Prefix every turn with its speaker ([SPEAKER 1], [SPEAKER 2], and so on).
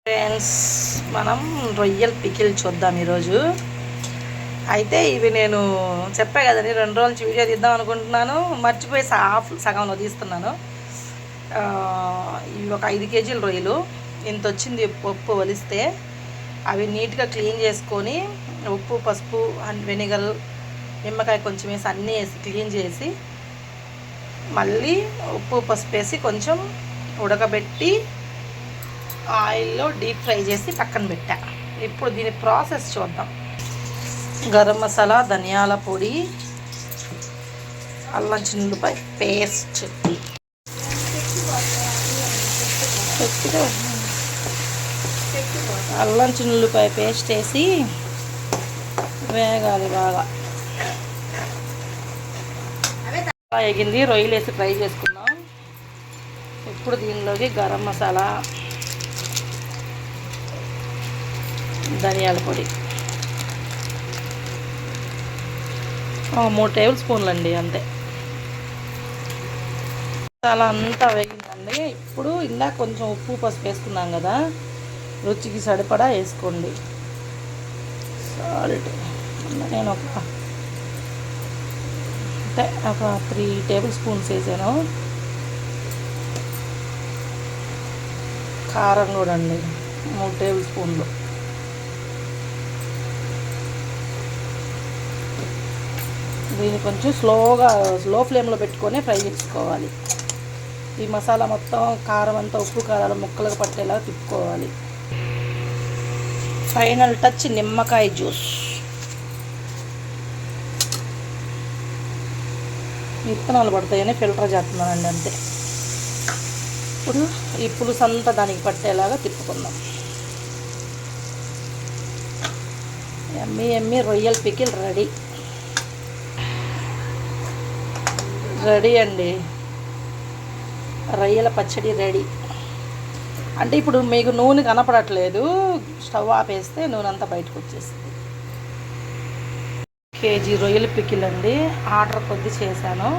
[SPEAKER 1] Friends, మనం రొయ్యల pickle చూద్దాం ఈరోజు. అయితే ఇవి నేను చెప్పా కదండి, 2 రోజుల నుంచి వీడియో తీద్దాం అనుకుంటున్నాను, మర్చిపోయి సగంలో తీస్తున్నాను. ఇవి ఒక 5 కేజీల రొయ్యలు, ఇంత వచ్చింది పప్పు వలిస్తే. అవి నీట్గా క్లీన్ చేసుకొని ఉప్పు, పసుపు అండ్ వెనిగర్, నిమ్మకాయ కొంచెం వేసి అన్నీ వేసి క్లీన్ చేసి మళ్ళీ ఉప్పు పసుపు వేసి కొంచెం ఉడకబెట్టి ఆయిల్లో డీప్ ఫ్రై చేసి పక్కన పెట్టా. ఇప్పుడు దీని ప్రాసెస్ చూద్దాం. గరం మసాలా, ధనియాల పొడి, అల్లం చిన్నులపై పేస్ట్, అల్లం చిన్నులపై పేస్ట్ వేసి వేగాలి బాగా. ఎగింది, రొయ్యలు వేసి ఫ్రై చేసుకున్నాం. ఇప్పుడు దీనిలోకి గరం మసాలా, ధనియాల పొడి 3 టేబుల్ స్పూన్లు అండి, అంతే. మసాలా అంతా వేగిందండి. ఇప్పుడు ఇందాక కొంచెం ఉప్పు పసుపు వేసుకున్నాం కదా, రుచికి సరిపడా వేసుకోండి సాల్ట్. నేను ఒక 3 టేబుల్ స్పూన్స్ వేసాను. కారం కూడా అండి 3 టేబుల్ స్పూన్లు. దీన్ని కొంచెం స్లో ఫ్లేమ్లో పెట్టుకొని ఫ్రై చేసుకోవాలి. ఈ మసాలా మొత్తం కారం అంతా ఉప్పు కారాలు ముక్కలకు పట్టేలా తిప్పుకోవాలి. ఫైనల్ టచ్ నిమ్మకాయ జ్యూస్. విత్తనాలు పడతాయని ఫిల్టర్ చేస్తున్నానండి, అంతే. ఇప్పుడు ఈ పులుసు అంతా దానికి పట్టేలాగా తిప్పుకుందాం. ఎమ్మి రొయ్యల పికిల్ రెడీ అండి. రొయ్యల పచ్చడి రెడీ. అంటే ఇప్పుడు మీకు నూనె కనపడట్లేదు, స్టవ్ ఆపేస్తే నూనె అంతా బయటకు వచ్చేస్తుంది. కేజీ రొయ్యల పికిల్ అండి, ఆర్డర్ కొద్ది చేశాను.